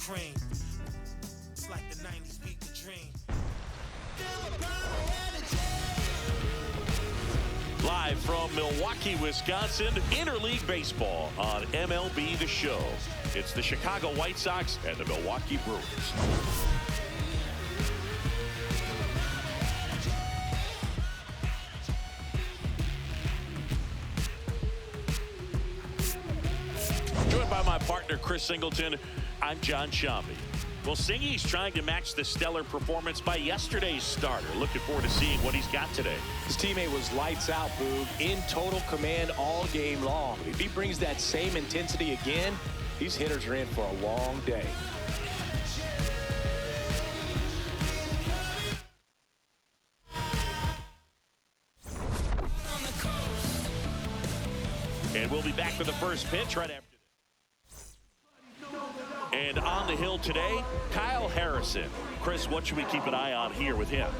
cream. It's like the 90s beat the dream. Live from Milwaukee, Wisconsin, Interleague Baseball on MLB The Show. It's the Chicago White Sox and the Milwaukee Brewers. Joined by my partner, Chris Singleton, I'm John Shambi. Well, Singy's trying to match the stellar performance by yesterday's starter. Looking forward to seeing what he's got today. His teammate was lights out, Boog, in total command all game long. If he brings that same intensity again, these hitters are in for a long day. And we'll be back for the first pitch right after this. And on the hill today, Kyle Harrison. Chris, what should we keep an eye on here with him?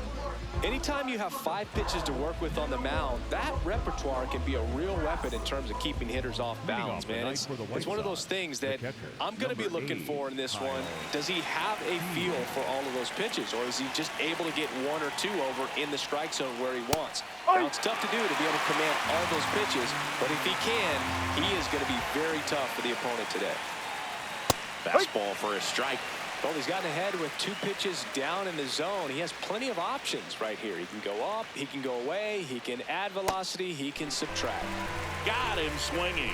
Anytime you have 5 pitches to work with on the mound, that repertoire can be a real weapon in terms of keeping hitters off balance, man. It's one of those things that I'm going to be looking for in this one. Does he have a feel for all of those pitches, or is he just able to get 1 or 2 over in the strike zone where he wants? Now, it's tough to do to be able to command all those pitches, but if he can, he is going to be very tough for the opponent today. Fastball for a strike. Well, he's gotten ahead with 2 pitches down in the zone. He has plenty of options right here. He can go up, he can go away, he can add velocity, he can subtract. Got him swinging.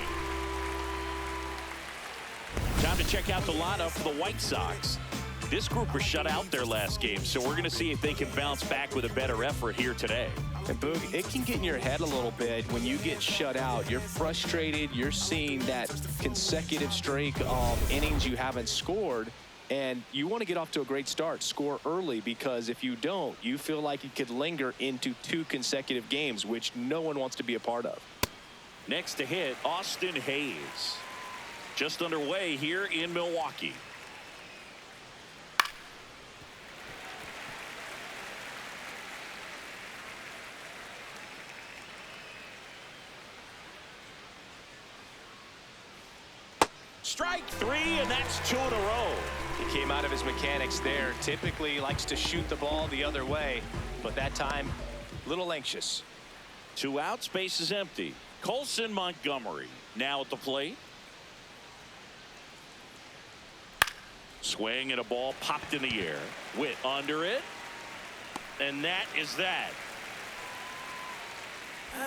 Time to check out the lineup for the White Sox. This group was shut out their last game, so we're going to see if they can bounce back with a better effort here today. And Boog, it can get in your head a little bit when you get shut out. You're frustrated. You're seeing that consecutive streak of innings you haven't scored. And you want to get off to a great start, score early, because if you don't, you feel like it could linger into 2 consecutive games, which no one wants to be a part of. Next to hit, Austin Hayes. Just underway here in Milwaukee. Strike 3, and that's 2 in a row. He came out of his mechanics there. Typically likes to shoot the ball the other way, but that time, a little anxious. 2 outs, base is empty. Colson Montgomery now at the plate. Swing and a ball popped in the air. Witt under it. And that is that.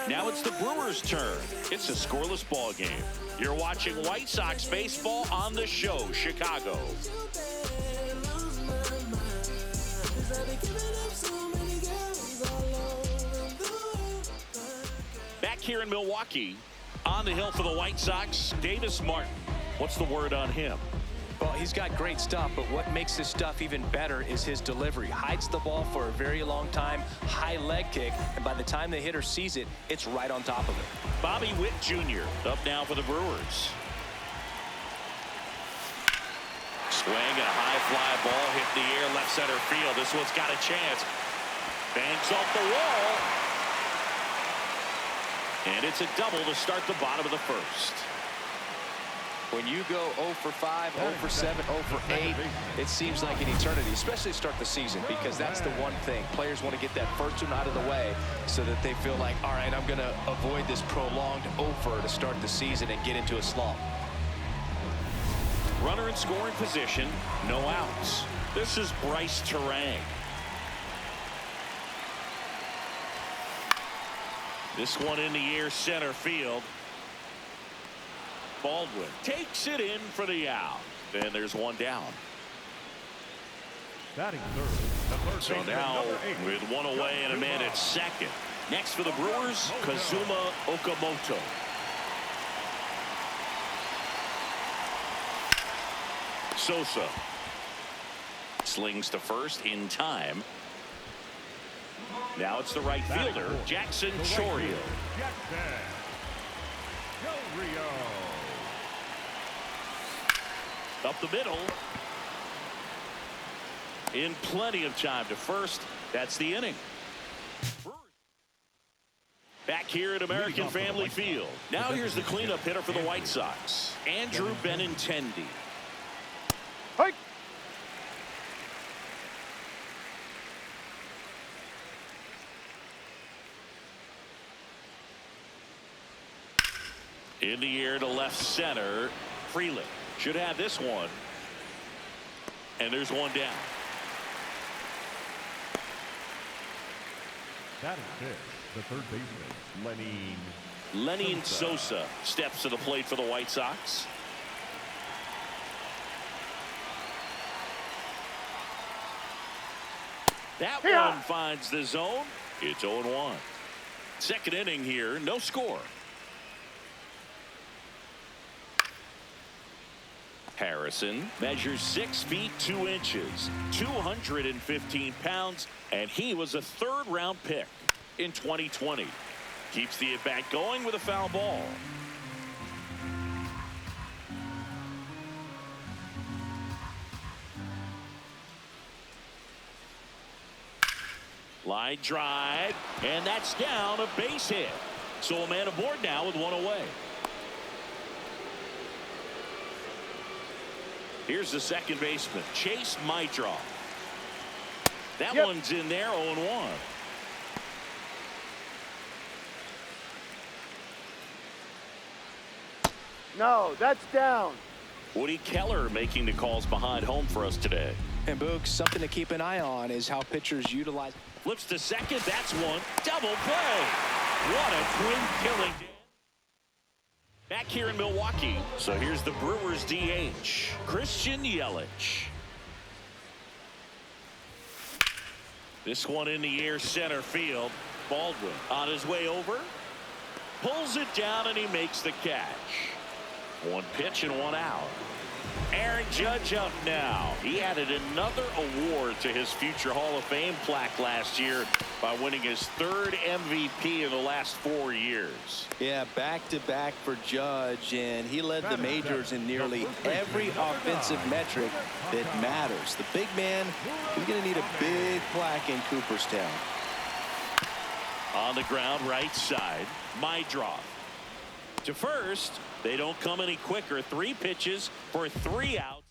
Now it's the Brewers' turn. It's a scoreless ball game. You're watching White Sox baseball on the show, Chicago. Back here in Milwaukee, on the hill for the White Sox, Davis Martin. What's the word on him? Well, he's got great stuff, but what makes his stuff even better is his delivery. Hides the ball for a very long time, high leg kick, and by the time the hitter sees it, it's right on top of it. Bobby Witt Jr. up now for the Brewers. Swing and a high fly ball hit the air, left center field. This one's got a chance. Bangs off the wall. And it's a double to start the bottom of the first. When you go 0 for 5, 0 for 7, 0 for 8, it seems like an eternity, especially to start the season, because that's the one thing. Players want to get that first one out of the way so that they feel like, all right, I'm going to avoid this prolonged 0 for to start the season and get into a slump. Runner in scoring position, no outs. This is Bryce Terang. This one in the air, center field. Baldwin takes it in for the out. Then there's one down. Batting third. So now with 1 away and a man at second. Next for the Brewers, Kazuma Okamoto. Sosa slings to first in time. Now it's the right fielder, Jackson Chourio. Up the middle. In plenty of time to first. That's the inning. Back here at American Family Field. Now here's the cleanup hitter for the White Sox, Andrew Benintendi. In the air to left center. Freeland should have this one. And there's one down. That is the third baseman, Lenny Sosa steps to the plate for the White Sox. That one finds the zone. It's 0-1. Second inning here, no score. Harrison measures 6 feet 2 inches, 215 pounds, and he was a third-round pick in 2020. Keeps the at-bat going with a foul ball. Line drive, and that's down, a base hit. So a man aboard now with one away. Here's the second baseman, Chase Mydroff. That one's in there, 0-1. No, that's down. Woody Keller making the calls behind home for us today. And Boog, something to keep an eye on is how pitchers utilize. Flips to second, that's one. Double play. What a twin killing. Back here in Milwaukee. So here's the Brewers DH, Christian Yelich. This one in the air center field. Baldwin on his way over. Pulls it down and he makes the catch. One pitch and one out. Aaron Judge up now. He added another award to his future Hall of Fame plaque last year by winning his third MVP in the last 4 years. Yeah, back-to-back for Judge, and he led the majors in nearly every offensive metric that matters. The big man is going to need a big plaque in Cooperstown. On the ground, right side, Mydroff. To first, they don't come any quicker. 3 pitches for 3 outs.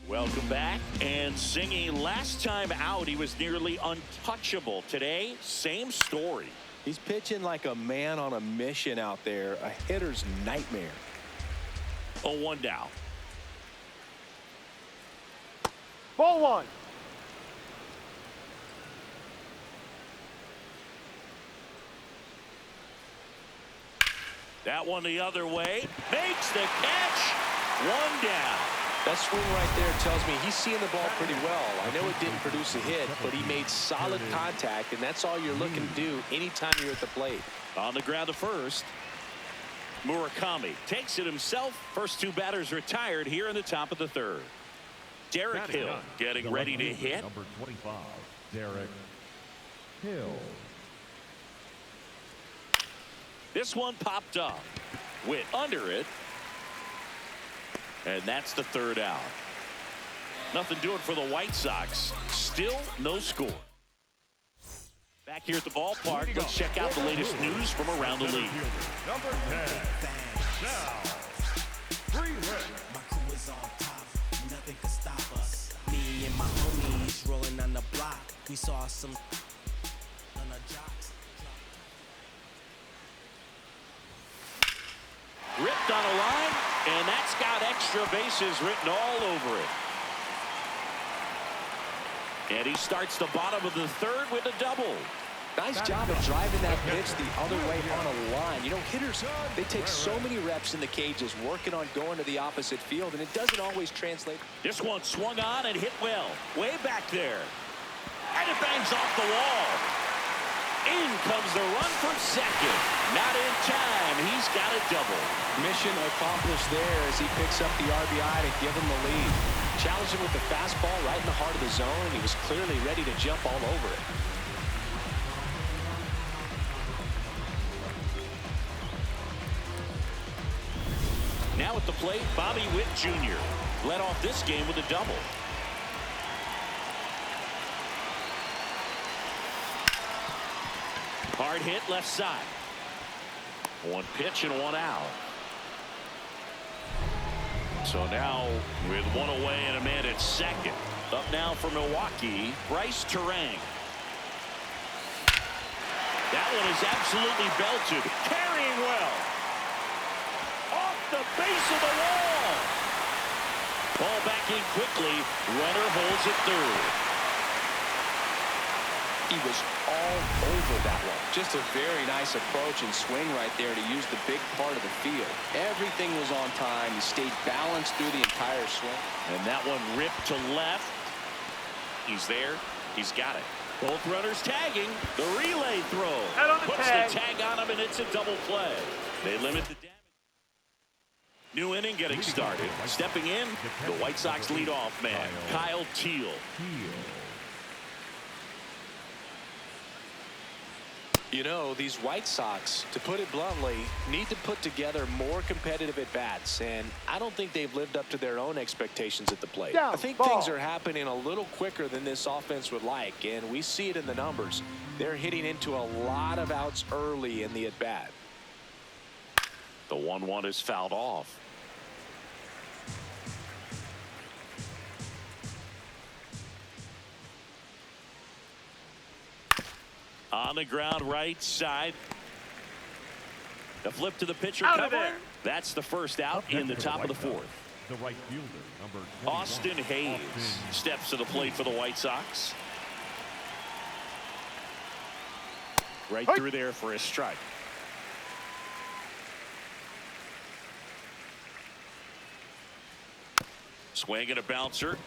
Welcome back. And Singy, last time out, he was nearly untouchable. Today, same story. He's pitching like a man on a mission out there, a hitter's nightmare. 0-1 down. Ball one. That one the other way. Makes the catch. 1 down. That swing right there tells me he's seeing the ball pretty well. I know it didn't produce a hit, but he made solid contact, and that's all you're looking to do anytime you're at the plate. On the ground to first. Murakami takes it himself. First 2 batters retired here in the top of the 3rd. Derek Hill getting ready to hit. Number 25, Derek Hill. This one popped up. Witt under it. And that's the 3rd out. Nothing doing for the White Sox. Still no score. Back here at the ballpark, let's check out the latest news from around the league. Number 10, now, Freeland. My crew is on top, nothing can stop us. Me and my homies rolling on the block. We saw some on the jocks. Ripped on a line, and that's got extra bases written all over it. And he starts the bottom of the 3rd with a double. Nice job of driving that pitch the other way on a line. You know, hitters, they take so many reps in the cages working on going to the opposite field, and it doesn't always translate. This one swung on and hit well. Way back there. And it bangs off the wall. In comes the run from second. Not in time. He's got a double. Mission accomplished there as he picks up the RBI to give him the lead. Challenged him with the fastball right in the heart of the zone. He was clearly ready to jump all over it. Now at the plate, Bobby Witt Jr. led off this game with a double. Hard hit left side. 1 pitch and 1 out. So now with 1 away and a man at second. Up now for Milwaukee, Bryce Terang. That one is absolutely belted. Carrying well. the base of the wall. Ball back in quickly. Runner holds it third. He was all over that one. Just a very nice approach and swing right there to use the big part of the field. Everything was on time. He stayed balanced through the entire swing. And that one ripped to left. He's there. He's got it. Both runners tagging. The relay throw. Puts the tag on him, and it's a double play. They limit the damage. New inning getting started. Stepping in, the White Sox leadoff man, Kyle Teal. You know, these White Sox, to put it bluntly, need to put together more competitive at-bats, and I don't think they've lived up to their own expectations at the plate. I think things are happening a little quicker than this offense would like, and we see it in the numbers. They're hitting into a lot of outs early in the at-bat. The 1-1 is fouled off. On the ground right side. The flip to the pitcher covering. That's the first out in the top of the fourth. The right fielder, number 21, Austin Hayes steps to the plate for the White Sox. Right through there for a strike. Swing and a bouncer.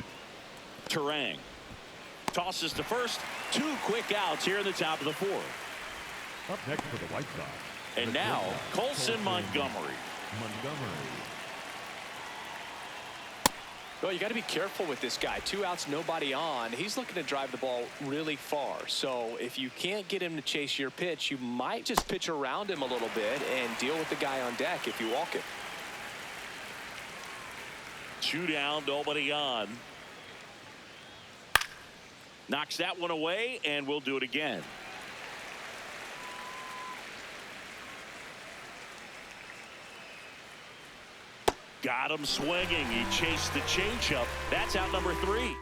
Terang tosses to first. 2 quick outs here in the top of the fourth. Up next for the White Sox. And now Colson Montgomery. Well, you got to be careful with this guy. 2 outs, nobody on. He's looking to drive the ball really far. So if you can't get him to chase your pitch, you might just pitch around him a little bit and deal with the guy on deck if you walk him. 2 down, nobody on. Knocks that one away, and we'll do it again. Got him swinging. He chased the changeup. That's out number 3.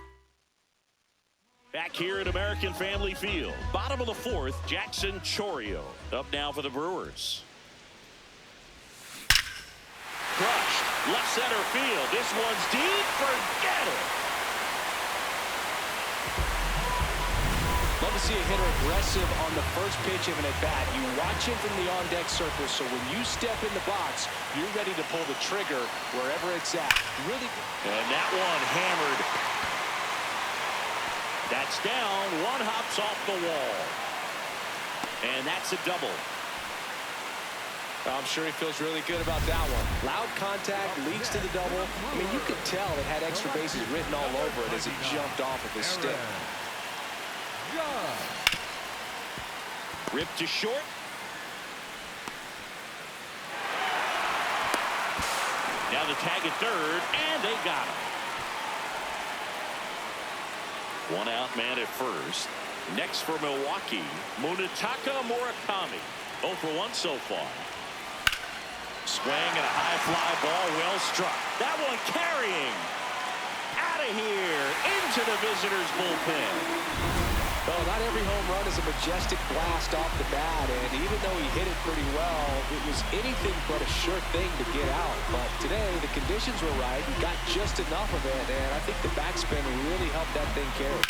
Back here at American Family Field. Bottom of the fourth, Jackson Chourio up now for the Brewers. Crushed. Left center field. This one's deep. Forget it. Love to see a hitter aggressive on the first pitch of an at-bat. You watch him from the on-deck circle, so when you step in the box, you're ready to pull the trigger wherever it's at. Really. And that one hammered. That's down. One hops off the wall. And that's a double. I'm sure he feels really good about that one. Loud contact leads to the double. I mean, you could tell it had extra bases written all over it as it jumped off of his stick. Ripped to short. Now the tag at third, and they got him. 1 out man at first. Next for Milwaukee, Munetaka Murakami. 0 for 1 so far. Swing and a high fly ball, well struck. That one carrying. Out of here, into the visitors' bullpen. Well, not every home run is a majestic blast off the bat, and even though he hit it pretty well, it was anything but a sure thing to get out. But today, the conditions were right. He got just enough of it, and I think the backspin really helped that thing carry.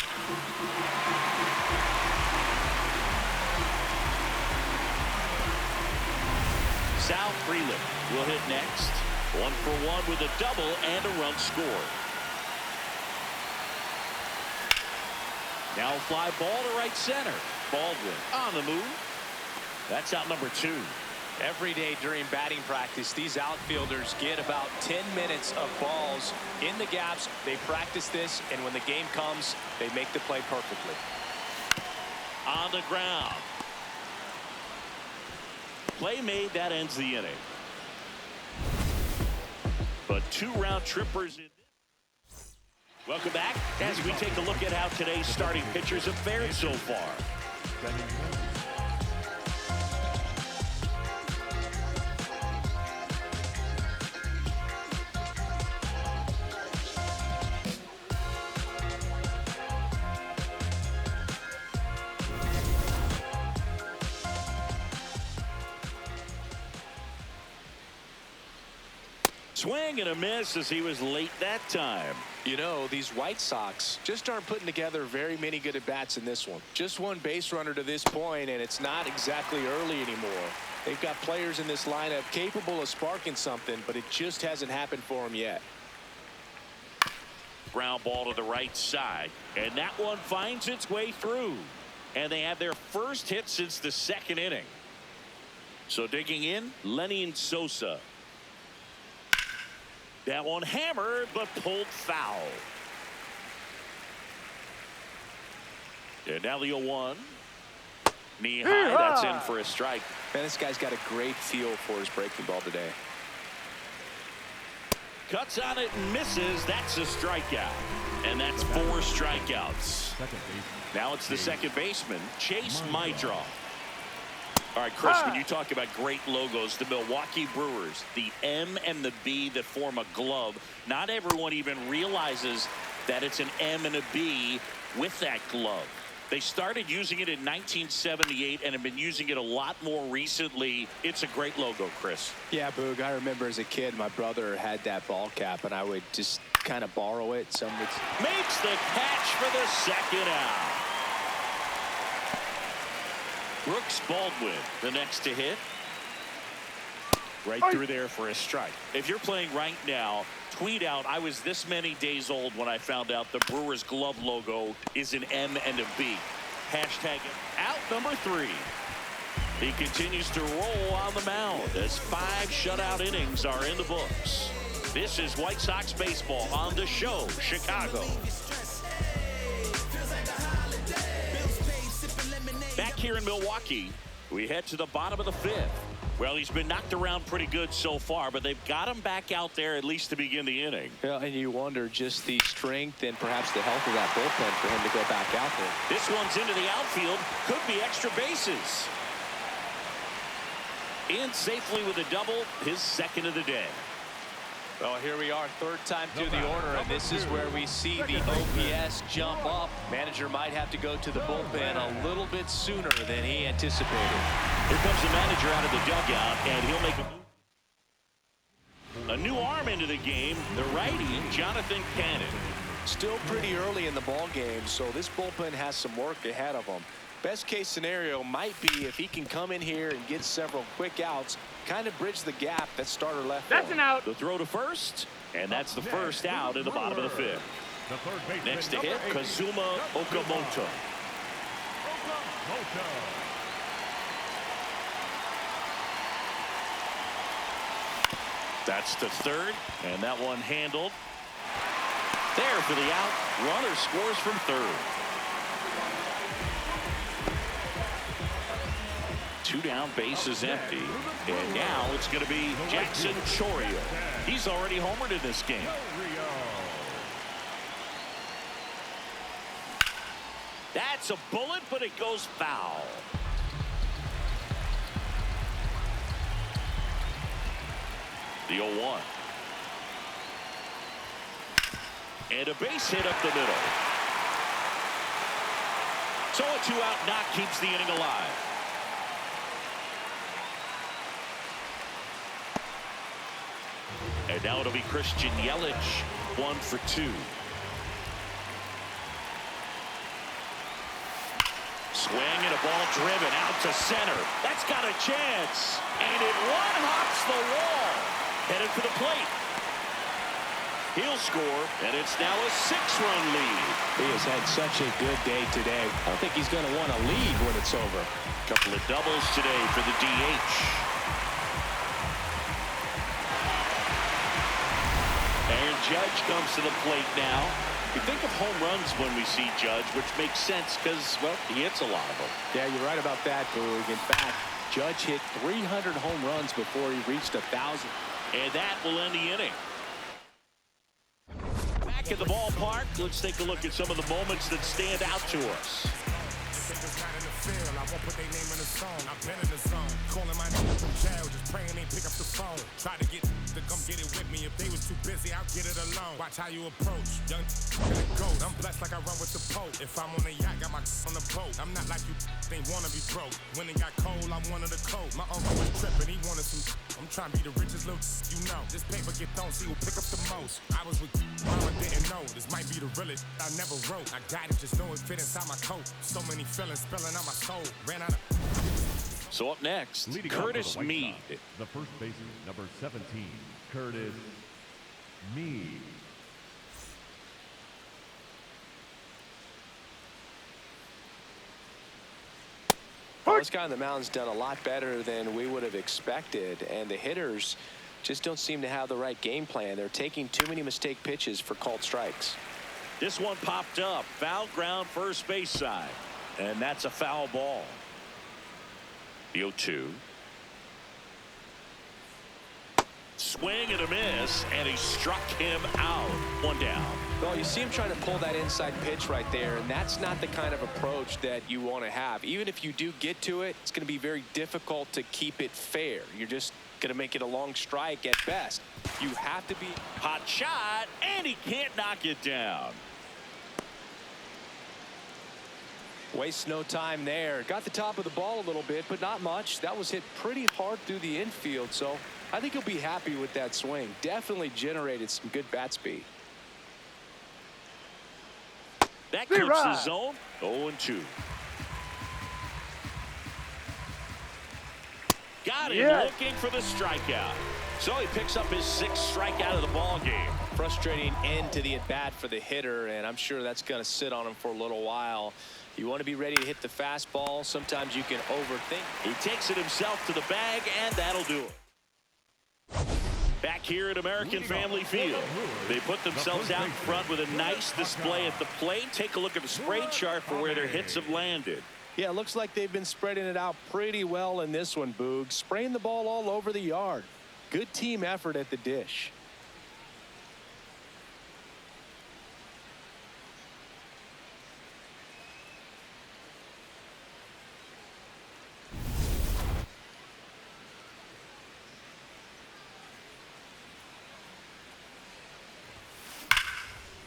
Sal Frelick will hit next. 1 for 1 with a double and a run scored. Now a fly ball to right center. Baldwin on the move. That's out number 2. Every day during batting practice, these outfielders get about 10 minutes of balls in the gaps. They practice this, and when the game comes, they make the play perfectly. On the ground. Play made, that ends the inning. But 2 round trippers in. Welcome back as we take a look at how today's starting pitchers have fared so far. swing and a miss as he was late that time. You know, these White Sox just aren't putting together very many good at-bats in this one. Just one base runner to this point, and it's not exactly early anymore. They've got players in this lineup capable of sparking something, but it just hasn't happened for them yet. Ground ball to the right side, and that one finds its way through. And they have their first hit since the second inning. So digging in, Lenny and Sosa. That one hammered, but pulled foul. And now the 0-1. Knee high, that's in for a strike. Man, this guy's got a great feel for his breaking ball today. Cuts on it and misses. That's a strikeout. And that's 4 strikeouts. Now it's the second baseman, Chase Mydroff. All right, Chris, when you talk about great logos, the Milwaukee Brewers, the M and the B that form a glove, not everyone even realizes that it's an M and a B with that glove. They started using it in 1978 and have been using it a lot more recently. It's a great logo, Chris. Yeah, Boog, I remember as a kid, my brother had that ball cap, and I would just kind of borrow it. Makes the catch for the second out. Brooks Baldwin, the next to hit. Right through there for a strike. If you're playing right now, tweet out, I was this many days old when I found out the Brewers glove logo is an M and a B. Hashtag out number 3. He continues to roll on the mound as 5 shutout innings are in the books. This is White Sox baseball on the show, Chicago. Back here in Milwaukee, we head to the bottom of the 5th. Well, he's been knocked around pretty good so far, but they've got him back out there at least to begin the inning. Yeah, and you wonder just the strength and perhaps the health of that bullpen for him to go back out there. This one's into the outfield. Could be extra bases. In safely with a double, his second of the day. Well, here we are, third time through the order, and this is where we see the OPS jump up. Manager might have to go to the bullpen a little bit sooner than he anticipated. Here comes the manager out of the dugout, and he'll make a new arm into the game, the righty, Jonathan Cannon. Still pretty early in the ball game, so this bullpen has some work ahead of him. Best case scenario might be if he can come in here and get several quick outs, kind of bridge the gap that starter left. That's an out. The throw to first, and that's the first out in the bottom of the 5th. Next to hit, Kazuma Okamoto. That's the third, and that one handled. There for the out. Runner scores from third. 2 down, base is empty. And now it's going to be Jackson Chourio. He's already homered in this game. That's a bullet, but it goes foul. The 0-1. And a base hit up the middle. So a 2-out knock keeps the inning alive. And now it'll be Christian Yelich, 1 for 2. Swing and a ball driven out to center. That's got a chance. And it one-hops the wall. Headed for the plate. He'll score, and it's now a 6-run lead. He has had such a good day today. I don't think he's going to want to lead when it's over. Couple of doubles today for the DH. Aaron Judge comes to the plate now. We think of home runs when we see Judge, which makes sense because, well, he hits a lot of them. Yeah, you're right about that, Boog. In fact, Judge hit 300 home runs before he reached 1,000. And that will end the inning. Back at the ballpark, let's take a look at some of the moments that stand out to us. They just not in the field. I won't put their name in the song. I've been in the zone. Calling my name from jail. Just praying they pick up the phone. Try to get to come get it with me. If they was too busy, I'll get it alone. Watch how you approach. Young and a goat. I'm blessed like I run with the Pope. If I'm on a yacht, got my on the boat. I'm not like you. They wanna be broke. When it got cold, I'm one of the cold. My uncle was tripping. He wanted some. I'm trying to be the richest little you know. This paper get thrown. See who pick up the most. I was with mama, didn't know. This might be the realest I never wrote. I got it, just know it fit inside my coat. So many feelings spilling out my soul. Ran out of. So up next, Leading Curtis off for the White Mead. Sox, the first baseman, number 17, Curtis Mead. Well, this guy on the mound's done a lot better than we would have expected, and the hitters just don't seem to have the right game plan. They're taking too many mistake pitches for called strikes. This one popped up. Foul ground first base side. And that's a foul ball. The 0-2. Swing and a miss, and he struck him out. One down. Well, you see him trying to pull that inside pitch right there, and that's not the kind of approach that you want to have. Even if you do get to it, it's going to be very difficult to keep it fair. You're just going to make it a long strike at best. You have to be. Hot shot, and he can't knock it down. Wastes no time there. Got the top of the ball a little bit, but not much. That was hit pretty hard through the infield, so I think he'll be happy with that swing. Definitely generated some good bat speed. That clips the zone. 0-2. Got him looking for the strikeout. So he picks up his 6th strikeout of the ball game. Frustrating end to the at-bat for the hitter, and I'm sure that's going to sit on him for a little while. You want to be ready to hit the fastball. Sometimes you can overthink. He takes it himself to the bag, and that'll do it. Back here at American Family Field, they put themselves out in front with a nice display at the plate. Take a look at the spray chart for where their hits have landed. Yeah, it looks like they've been spreading it out pretty well in this one, Boog. Spraying the ball all over the yard. Good team effort at the dish.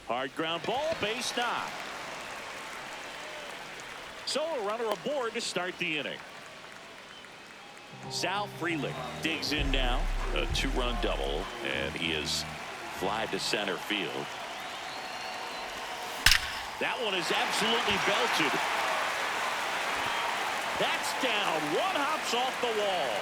Hard ground ball, base knock. So a runner aboard to start the inning. Sal Frelick digs in now. A 2-run double, and he is fly to center field. That one is absolutely belted. That's down. One hops off the wall.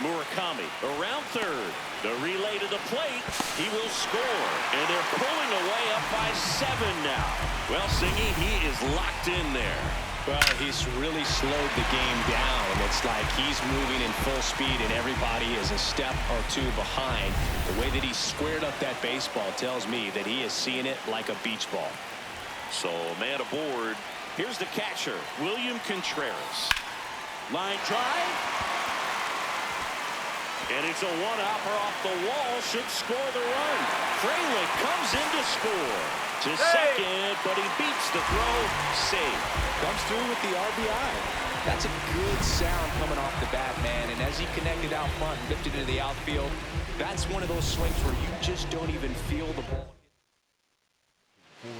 Murakami around third. The relay to the plate. He will score. And they're pulling away up by 7 now. Well, Singy, he is locked in there. Well, he's really slowed the game down. It's like he's moving in full speed and everybody is a step or 2 behind. The way that he squared up that baseball tells me that he is seeing it like a beach ball. So, man aboard. Here's the catcher, William Contreras. Line drive. And it's a one-hopper off the wall. Should score the run. Frelick comes in to score. To second, but he beats the throw. Safe. Comes through with the RBI. That's a good sound coming off the bat, man. And as he connected out front and lifted into the outfield, that's one of those swings where you just don't even feel the ball.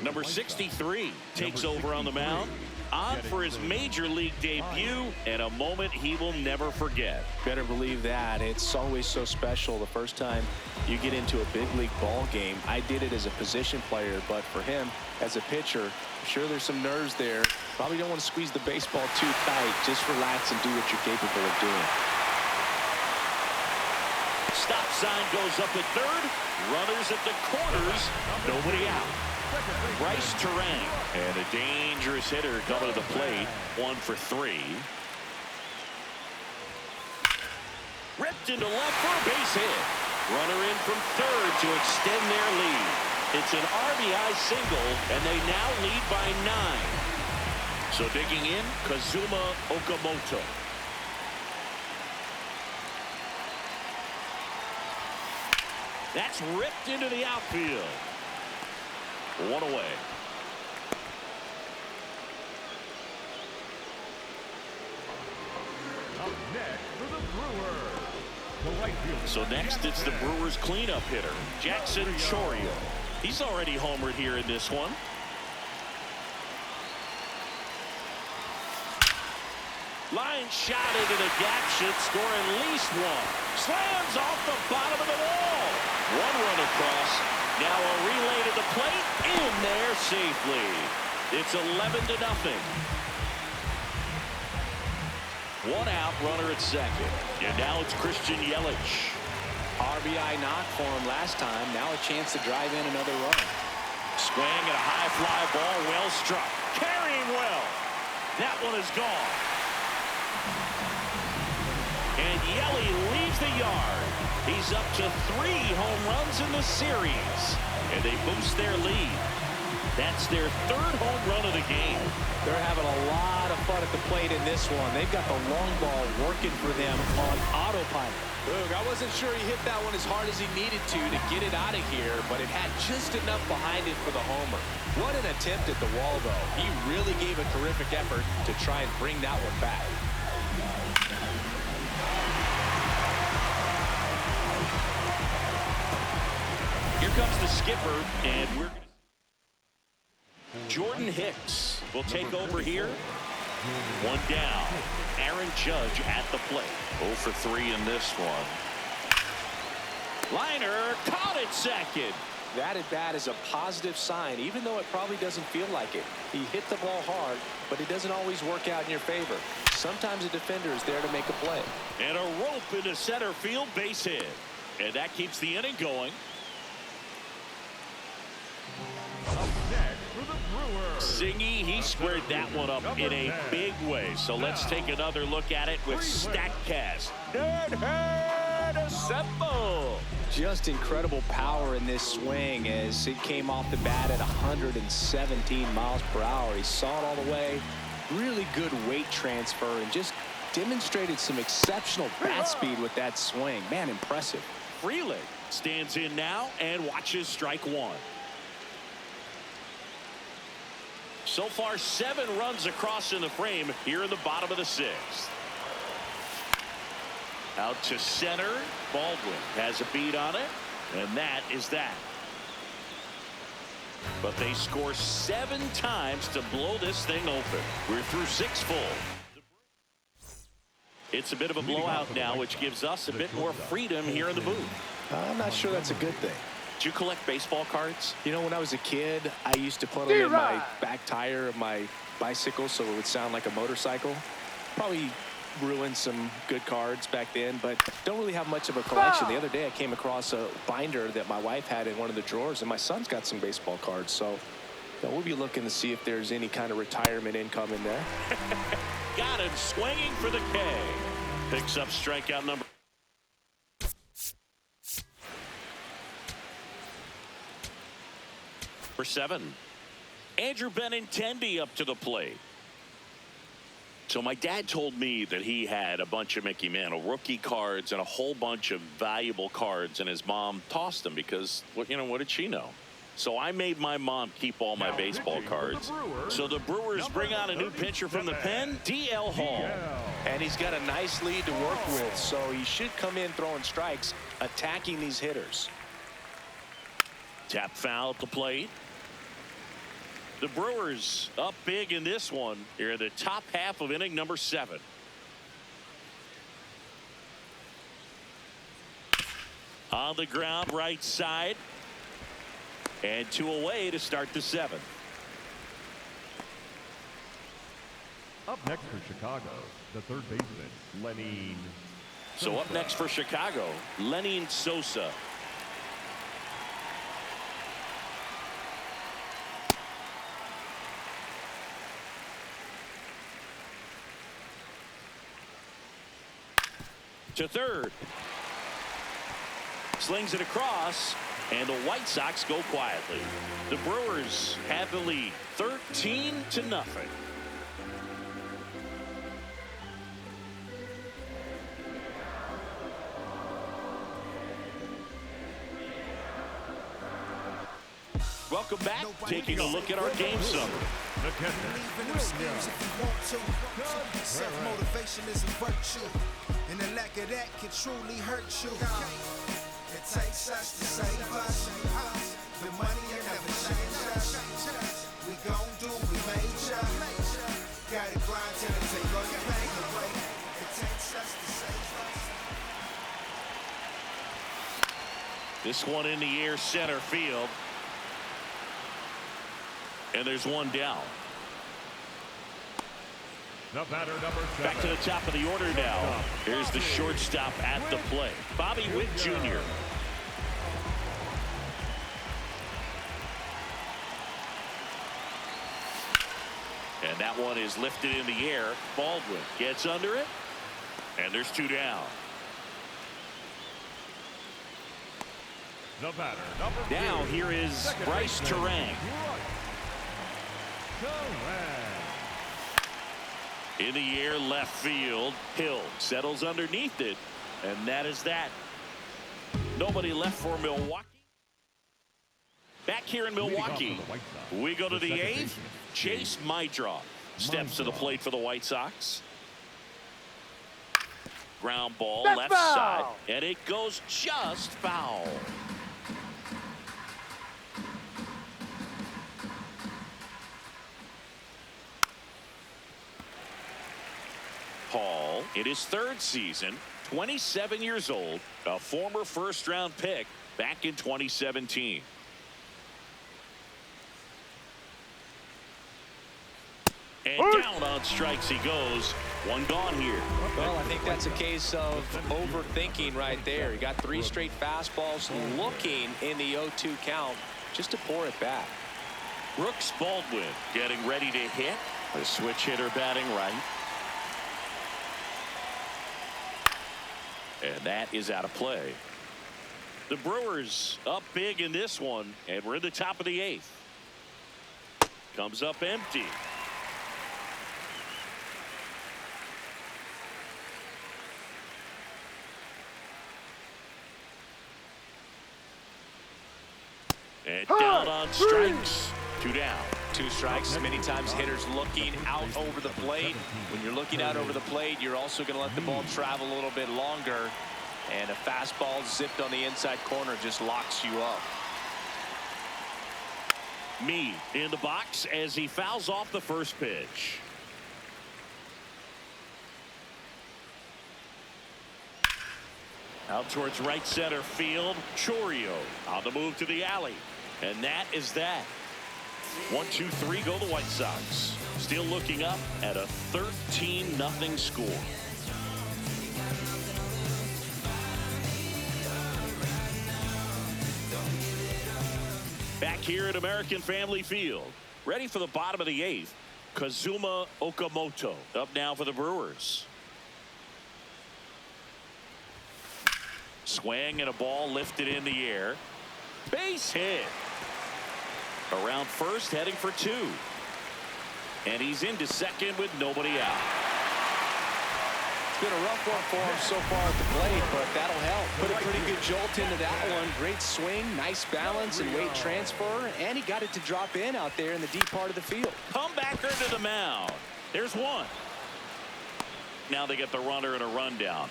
Number 63 takes over on the mound. On for his major league debut, and a moment he will never forget. Better believe that. It's always so special the first time you get into a big league ball game. I did it as a position player, but for him as a pitcher, I'm sure there's some nerves there. Probably don't want to squeeze the baseball too tight. Just relax and do what you're capable of doing. Stop sign goes up at third. Runners at the corners. Nobody out. Bryce Terang, and a dangerous hitter coming to the plate. 1 for 3. Ripped into left for a base hit. Runner in from third to extend their lead. It's an RBI single, and they now lead by 9. So digging in, Kazuma Okamoto. That's ripped into the outfield. 1 away. Up next for the Brewers. The right fielder. So next it's the Brewers cleanup hitter, Jackson Chourio. He's already homered here in this one. Line shot into the gap, should score at least one. Slams off the bottom of the wall. One run across. Now a relay to the plate. In there safely. It's 11-0. One out, runner at second. And now it's Christian Yelich. RBI knock for him last time. Now a chance to drive in another run. Swing and a high fly ball, well struck. Carrying well. That one is gone. And Yelly leaves the yard. He's up to 3 home runs in the series. And they boost their lead. That's their 3rd home run of the game. They're having a lot of fun at the plate in this one. They've got the long ball working for them on autopilot. Look, I wasn't sure he hit that one as hard as he needed to get it out of here, but it had just enough behind it for the homer. What an attempt at the wall, though. He really gave a terrific effort to try and bring that one back. Here comes the skipper, and we're going to... Jordan Hicks will take over here. One down. Aaron Judge at the plate. 0 for 3 in this one. Liner caught at second. That at bat is a positive sign, even though it probably doesn't feel like it. He hit the ball hard, but it doesn't always work out in your favor. Sometimes a defender is there to make a play. And a rope into center field, base hit. And that keeps the inning going. Up next for the Brewers. Singy, he squared that one up in a big way. So let's take another look at it with StatCast. Deadhead assemble. Just incredible power in this swing as it came off the bat at 117 miles per hour. He saw it all the way. Really good weight transfer and just demonstrated some exceptional bat speed with that swing. Man, impressive. Freeling stands in now and watches strike one. So far, 7 runs across in the frame here in the bottom of the 6th. Out to center. Baldwin has a beat on it, and that is that. But they score 7 times to blow this thing open. We're through 6 full. It's a bit of a blowout now, which gives us a bit more freedom here in the booth. I'm not sure that's a good thing. Do you collect baseball cards? You know, when I was a kid, I used to put them in my back tire of my bicycle so it would sound like a motorcycle. Probably ruined some good cards back then, but don't really have much of a collection. The other day I came across a binder that my wife had in one of the drawers, and my son's got some baseball cards, so we'll be looking to see if there's any kind of retirement income in there. Got him swinging for the K. Picks up strikeout number. For 7. Andrew Benintendi up to the plate. So my dad told me that he had a bunch of Mickey Mantle rookie cards and a whole bunch of valuable cards, and his mom tossed them because, what did she know? So I made my mom keep all my baseball cards. So the Brewers bring out a new pitcher from the pen, DL Hall. And he's got a nice lead to work with, so he should come in throwing strikes, attacking these hitters. Tap foul at the plate. The Brewers up big in this one here in the top half of inning number 7. On the ground, right side. And 2 away to start the 7th. Up next for Chicago, the third baseman, Lenny. So up next for Chicago, Lenny Sosa. To third. Slings it across, and the White Sox go quietly. The Brewers have the lead, 13-0. Welcome back. Taking a look at our game summary. The catcher, Self-motivation is a virtue, and the lack of that can truly hurt you. It takes us to save us. The money will never change us. We gon' do we major. Gotta grind till it take all your pain away. It takes us to save us. This one in the air, center field. And there's one down. the batter, number 7. Back to the top of the order now. Here's the shortstop at the plate, Bobby Witt Jr. And that one is lifted in the air. Baldwin gets under it. And there's 2 down. The batter, number 2. Now here is Bryce Terang. In the air, left field. Hill settles underneath it. And that is that. Nobody left for Milwaukee. Back here in Milwaukee, we go to the 8th. Chase Mydroff steps to the plate for the White Sox. Ground ball, left side, and it goes just foul. Hall, in his 3rd season, 27 years old, a former first-round pick back in 2017. And down on strikes he goes. 1 gone here. Well, I think that's a case of overthinking right there. He got 3 straight fastballs looking in the 0-2 count just to pour it back. Brooks Baldwin getting ready to hit. The switch hitter batting right. And that is out of play. The Brewers up big in this one, and we're in the top of the 8th. Comes up empty. And down on strikes. 2 down. 2 strikes. Many times hitters looking out over the plate. When you're looking out over the plate, you're also going to let the ball travel a little bit longer. And a fastball zipped on the inside corner just locks you up. Meade in the box as he fouls off the first pitch. Out towards right center field. Chourio on the move to the alley. And that is that. 1-2-3 go the White Sox. Still looking up at a 13-0 score. Back here at American Family Field. Ready for the bottom of the 8th. Kazuma Okamoto up now for the Brewers. Swing and a ball lifted in the air. Base hit. Around first, heading for 2. And he's into second with nobody out. It's been a rough one for him so far at the plate, but that'll help. Put a pretty good jolt into that one. Great swing, nice balance and weight transfer, and he got it to drop in out there in the deep part of the field. Comebacker to the mound. There's 1. Now they get the runner and a rundown.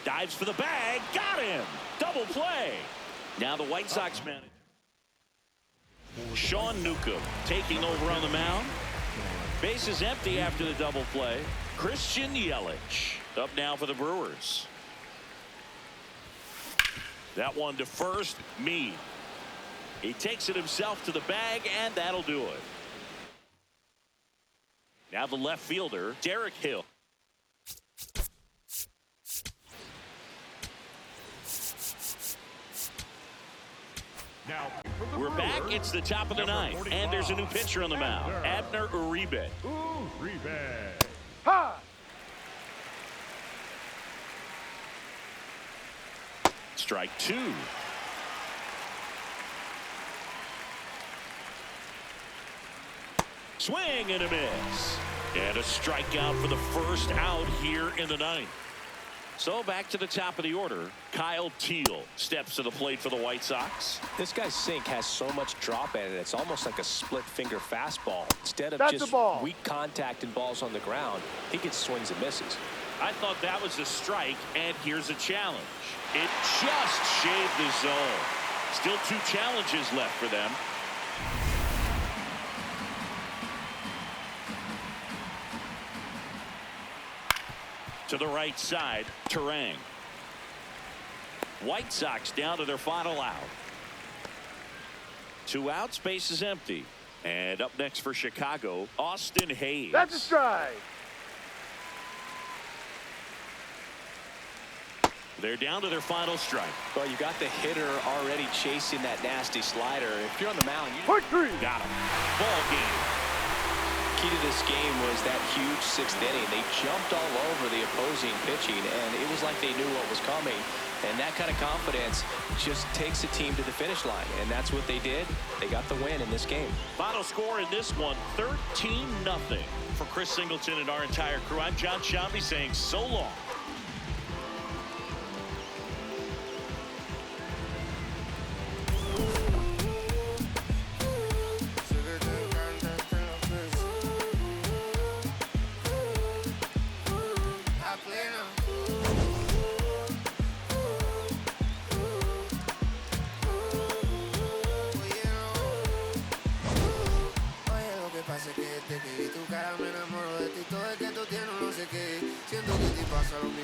Dives for the bag. Got him. Double play. Now the White Sox manager. Sean Newcomb taking over on the mound. Base is empty after the double play. Christian Yelich up now for the Brewers. That one to first. Meade. He takes it himself to the bag, and that'll do it. Now the left fielder, Derek Hill. Now, We're back. It's the top of the 9th, and there's a new pitcher on the mound, Abner Uribe. Uribe. Ha! Strike 2. Swing and a miss. And a strikeout for the first out here in the 9th. So back to the top of the order. Kyle Teal steps to the plate for the White Sox. This guy's sink has so much drop in it. It's almost like a split finger fastball. Instead of That's just a ball. weak contact and balls on the ground, he gets swings and misses. I thought that was a strike, and here's a challenge. It just shaved the zone. Still 2 challenges left for them. To the right side, Terang. White Sox down to their final out. 2 outs, base is empty. And up next for Chicago, Austin Hayes. That's a strike. They're down to their final strike. Well, you got the hitter already chasing that nasty slider. If you're on the mound, you Put 3. got him. Ball game. key to this game was that huge 6th inning. They jumped all over the opposing pitching, and it was like they knew what was coming. And that kind of confidence just takes a team to the finish line, and that's what they did. They got the win in this game. Final score in this one, 13-0. For Chris Singleton and our entire crew, I'm John Shelby saying so long. Que desde que vi tu cara me enamoro de ti, todo es que tú tienes un no sé qué. Siento que te pasa lo mismo.